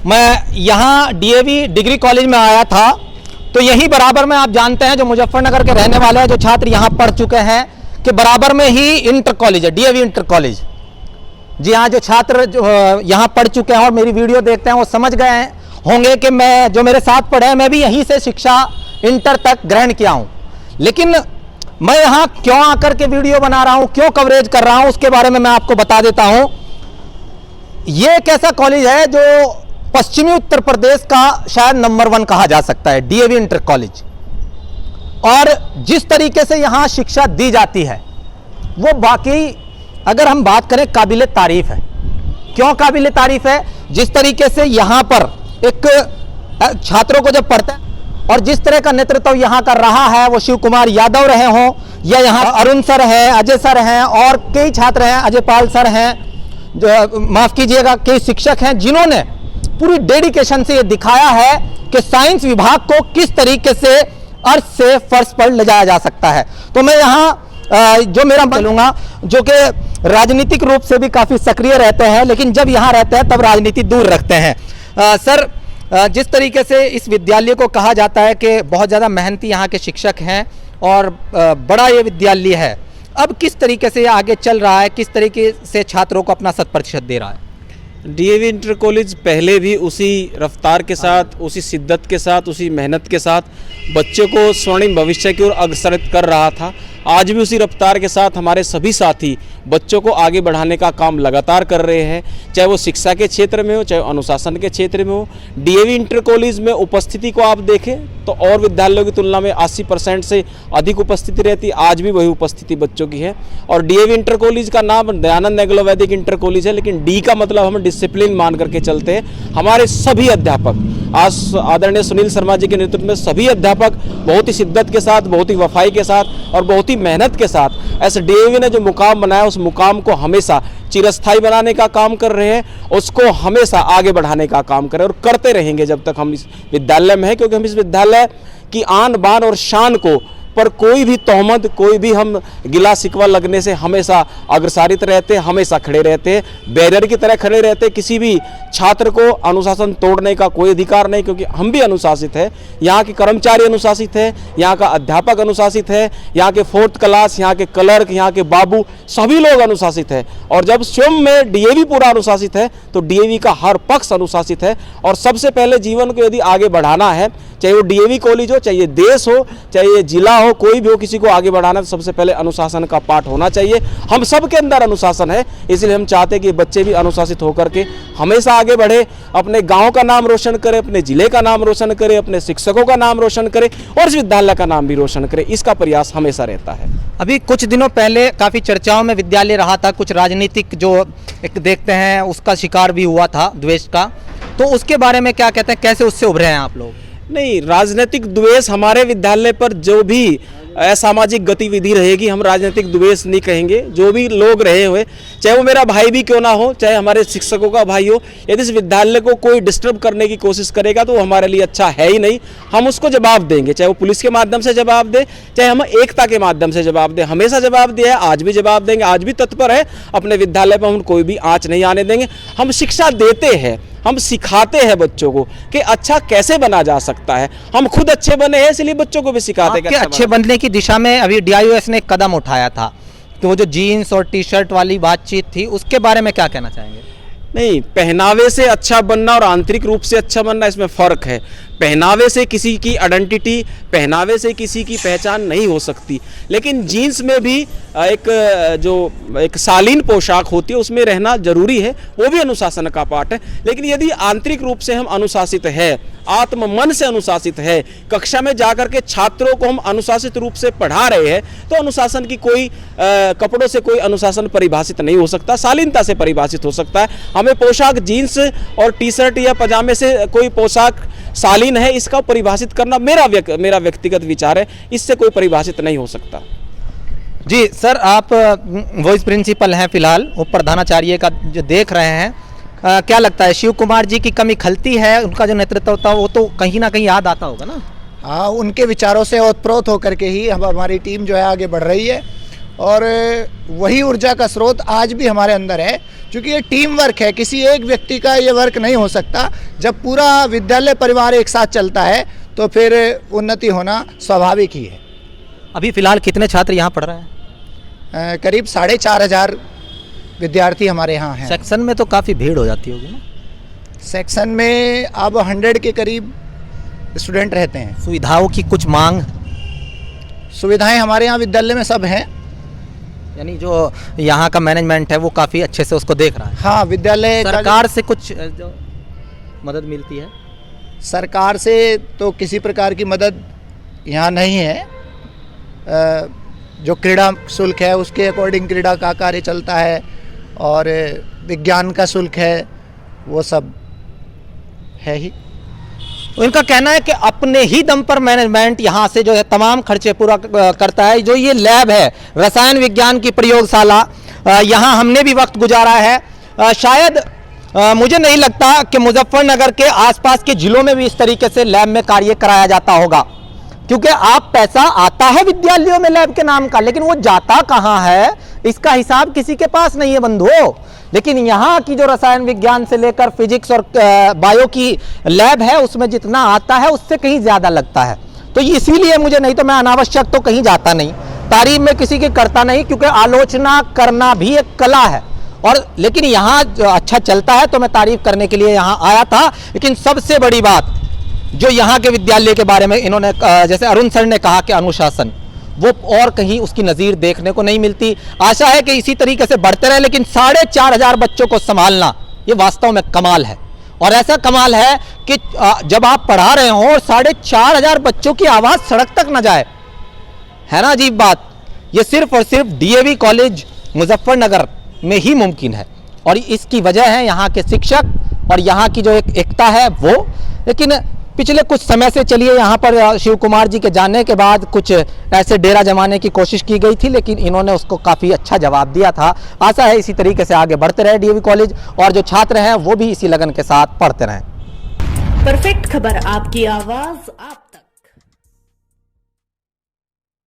मैं यहाँ DAV degree college में आया था, तो यही बराबर में आप जानते हैं जो मुजफ्फरनगर के रहने वाले हैं, जो छात्र यहाँ पढ़ चुके हैं कि बराबर में ही इंटर कॉलेज है, डीएवी इंटर कॉलेज। जी हाँ, जो छात्र जो यहाँ पढ़ चुके हैं और मेरी वीडियो देखते हैं वो समझ गए होंगे कि मैं जो मेरे साथ पढ़े हैं, मैं भी यहीं से शिक्षा इंटर तक ग्रहण किया हूँ। लेकिन मैं यहाँ क्यों आकर के वीडियो बना रहा हूँ, क्यों कवरेज कर रहा हूँ, उसके बारे में मैं आपको बता देता हूँ। ये एक ऐसा कॉलेज है जो पश्चिमी उत्तर प्रदेश का शायद नंबर 1 कहा जा सकता है, डीएवी इंटर कॉलेज। और जिस तरीके से यहाँ शिक्षा दी जाती है वो बाकी अगर हम बात करें काबिले तारीफ है। क्यों काबिले तारीफ है? जिस तरीके से यहाँ पर एक छात्रों को जब पढ़ते हैं और जिस तरह का नेतृत्व यहाँ का रहा है, वो शिव कुमार यादव रहे हों या यहाँ अरुण सर हैं, अजय सर हैं और कई छात्र हैं, अजय पाल सर हैं, जो माफ कीजिएगा कई शिक्षक हैं, जिन्होंने पूरी डेडिकेशन से ये दिखाया है कि साइंस विभाग को किस तरीके से अर्थ से फर्श पर ले जाया जा सकता है। तो मैं यहाँ जो मेरा बोलूँगा, जो कि राजनीतिक रूप से भी काफ़ी सक्रिय रहते हैं, लेकिन जब यहाँ रहते हैं तब राजनीति दूर रखते हैं। सर, जिस तरीके से इस विद्यालय को कहा जाता है कि बहुत ज़्यादा मेहनती यहाँ के शिक्षक हैं और बड़ा ये विद्यालय है, अब किस तरीके से ये आगे चल रहा है, किस तरीके से छात्रों को अपना 100% दे रहा है? डीएवी इंटर कॉलेज पहले भी उसी रफ्तार के साथ, उसी शिद्दत के साथ, उसी मेहनत के साथ बच्चों को स्वर्णिम भविष्य की ओर अग्रसरित कर रहा था। आज भी उसी रफ्तार के साथ हमारे सभी साथी बच्चों को आगे बढ़ाने का काम लगातार कर रहे हैं, चाहे वो शिक्षा के क्षेत्र में हो, चाहे अनुशासन के क्षेत्र में हो। डीएवी इंटर कॉलेज में उपस्थिति को आप देखें तो और विद्यालयों की तुलना में 80% से अधिक उपस्थिति रहती है। आज भी वही उपस्थिति बच्चों की है। और डीएवी इंटर कॉलेज का नाम दयानंद एग्लो वैदिक इंटर कॉलेज है, लेकिन डी का मतलब हम डिसिप्लिन मान करके चलते हैं। हमारे सभी अध्यापक, आज आदरणीय सुनील शर्मा जी के नेतृत्व में सभी अध्यापक बहुत ही शिद्दत के साथ, बहुत ही वफाई के साथ और बहुत ही मेहनत के साथ ऐसे डीएवी ने जो मुकाम बनाया, उस मुकाम को हमेशा चिरस्थायी बनाने का काम कर रहे हैं, उसको हमेशा आगे बढ़ाने का काम कर रहे हैं और करते रहेंगे जब तक हम इस विद्यालय में हैं। क्योंकि हम इस विद्यालय की आन बान और शान को पर कोई भी तोहमत, कोई भी हम गिला शिकवा लगने से हमेशा अग्रसारित रहते, हमेशा खड़े रहते, बैरियर की तरह खड़े रहते। किसी भी छात्र को अनुशासन तोड़ने का कोई अधिकार नहीं, क्योंकि हम भी अनुशासित है, यहाँ के कर्मचारी अनुशासित है, यहाँ का अध्यापक अनुशासित है, यहाँ के 4th क्लास, यहाँ के क्लर्क, यहाँ के बाबू, सभी लोग अनुशासित है। और जब स्वयं में डीएवी पूरा अनुशासित है तो डीएवी का हर पक्ष अनुशासित है। और सबसे पहले जीवन को यदि आगे बढ़ाना है, चाहे वो डीएवी कॉलेज हो, चाहे ये देश हो, चाहे ये जिला हो, कोई भी हो, किसी को आगे बढ़ाना तो सबसे पहले अनुशासन का पाठ होना चाहिए। हम सब के अंदर अनुशासन है, इसलिए हम चाहते हैं कि बच्चे भी अनुशासित होकर के हमेशा आगे बढ़े, अपने गांव का नाम रोशन करे, अपने जिले का नाम रोशन करे, अपने शिक्षकों का नाम रोशन करे और इस विद्यालय का नाम भी रोशन करे। इसका प्रयास हमेशा रहता है। अभी कुछ दिनों पहले काफ़ी चर्चाओं में विद्यालय रहा था, कुछ राजनीतिक जो एक देखते हैं उसका शिकार भी हुआ था, द्वेष का, तो उसके बारे में क्या कहते हैं, कैसे उससे उभरे हैं आप लोग? नहीं, राजनीतिक द्वेष हमारे विद्यालय पर जो भी असामाजिक गतिविधि रहेगी, हम राजनीतिक द्वेष नहीं कहेंगे। जो भी लोग रहे हुए, चाहे वो मेरा भाई भी क्यों ना हो, चाहे हमारे शिक्षकों का भाई हो, यदि इस विद्यालय को कोई डिस्टर्ब करने की कोशिश करेगा तो वो हमारे लिए अच्छा है ही नहीं। हम उसको जवाब देंगे, चाहे वो पुलिस के माध्यम से जवाब दे, चाहे हम एकता के माध्यम से जवाब दें। हमेशा जवाब दिया है, आज भी जवाब देंगे, आज भी तत्पर है। अपने विद्यालय पर हम कोई भी आँच नहीं आने देंगे। हम शिक्षा देते हैं, हम सिखाते हैं बच्चों को कि अच्छा कैसे बना जा सकता है। हम खुद अच्छे बने हैं, इसलिए बच्चों को भी सिखाते हैं कि अच्छे बनने की दिशा में अभी डीआईओएस ने एक कदम उठाया था, तो वो जो जीन्स और टी-शर्ट वाली बातचीत थी, उसके बारे में क्या कहना चाहेंगे? नहीं, पहनावे से अच्छा बनना और आंतरिक रूप से अच्छा बनना, इसमें फ़र्क है। पहनावे से किसी की आइडेंटिटी, पहनावे से किसी की पहचान नहीं हो सकती, लेकिन जीन्स में भी एक शालीन पोशाक होती है, उसमें रहना जरूरी है, वो भी अनुशासन का पार्ट है। लेकिन यदि आंतरिक रूप से हम अनुशासित है, आत्म मन से अनुशासित है, कक्षा में जाकर के छात्रों को हम अनुशासित रूप से पढ़ा रहे हैं, तो अनुशासन की कोई कपड़ों से कोई अनुशासन परिभाषित नहीं हो सकता, शालीनता से परिभाषित हो सकता है। हमें पोशाक जीन्स और टी-शर्ट या पजामे से कोई पोशाक शालीन है, इसका परिभाषित करना मेरा व्यक्तिगत विचार है, इससे कोई परिभाषित नहीं हो सकता। जी सर, आप वाइस प्रिंसिपल हैं फिलहाल, वो प्रधानाचार्य का जो देख रहे हैं, क्या लगता है शिव कुमार जी की कमी खलती है? उनका जो नेतृत्व था वो तो कहीं ना कहीं याद आता होगा ना? हाँ, उनके विचारों से ओतप्रोत होकर के ही हमारी टीम जो है आगे बढ़ रही है और वही ऊर्जा का स्रोत आज भी हमारे अंदर है, क्योंकि ये टीम वर्क है, किसी एक व्यक्ति का ये वर्क नहीं हो सकता। जब पूरा विद्यालय परिवार एक साथ चलता है तो फिर उन्नति होना स्वाभाविक ही है। अभी फिलहाल कितने छात्र यहाँ पढ़ रहे हैं? करीब 4,500 विद्यार्थी हमारे यहाँ हैं। सेक्शन में तो काफ़ी भीड़ हो जाती होगी ना? सेक्शन में अब 100 के करीब स्टूडेंट रहते हैं। सुविधाओं की कुछ मांग? सुविधाएं हमारे यहाँ विद्यालय में सब हैं। यानी जो यहाँ का मैनेजमेंट है वो काफ़ी अच्छे से उसको देख रहा है। हाँ, विद्यालय सरकार से कुछ जो मदद मिलती है? सरकार से तो किसी प्रकार की मदद यहाँ नहीं है। जो क्रीड़ा शुल्क है उसके अकॉर्डिंग क्रीड़ा का कार्य चलता है, और विज्ञान का शुल्क है, वो सब है ही। तो इनका कहना है कि अपने ही दम पर मैनेजमेंट यहाँ से जो है तमाम खर्चे पूरा करता है। जो ये लैब है रसायन विज्ञान की प्रयोगशाला, यहाँ हमने भी वक्त गुजारा है। शायद मुझे नहीं लगता कि मुजफ्फरनगर के आसपास के जिलों में भी इस तरीके से लैब में कार्य कराया जाता होगा, क्योंकि आप पैसा आता है विद्यालयों में लैब के नाम का, लेकिन वो जाता कहाँ है इसका हिसाब किसी के पास नहीं है बंधुओं। लेकिन यहाँ की जो रसायन विज्ञान से लेकर फिजिक्स और बायो की लैब है उसमें जितना आता है उससे कहीं ज़्यादा लगता है। तो इसीलिए मुझे, नहीं तो मैं अनावश्यक तो कहीं जाता नहीं, तारीफ में किसी की करता नहीं, क्योंकि आलोचना करना भी एक कला है। और लेकिन यहाँ अच्छा चलता है तो मैं तारीफ करने के लिए यहाँ आया था। लेकिन सबसे बड़ी बात जो यहाँ के विद्यालय के बारे में इन्होंने, जैसे अरुण सर ने कहा कि अनुशासन, वो और कहीं उसकी नज़ीर देखने को नहीं मिलती। आशा है कि इसी तरीके से बढ़ते रहे, लेकिन 4,500 बच्चों को संभालना ये वास्तव में कमाल है। और ऐसा कमाल है कि जब आप पढ़ा रहे हो और 4,500 बच्चों की आवाज़ सड़क तक न जाए, है ना अजीब बात। ये सिर्फ और सिर्फ डीएवी कॉलेज मुजफ्फरनगर में ही मुमकिन है, और इसकी वजह है यहाँ के शिक्षक और यहाँ की जो एक एकता है वो। लेकिन पिछले कुछ समय से चलिए यहाँ पर शिव कुमार जी के जाने के बाद कुछ ऐसे डेरा जमाने की कोशिश की गई थी, लेकिन इन्होंने उसको काफ़ी अच्छा जवाब दिया था। आशा है इसी तरीके से आगे बढ़ते रहे डीएवी कॉलेज, और जो छात्र हैं वो भी इसी लगन के साथ पढ़ते रहें। परफेक्ट खबर, आपकी आवाज आप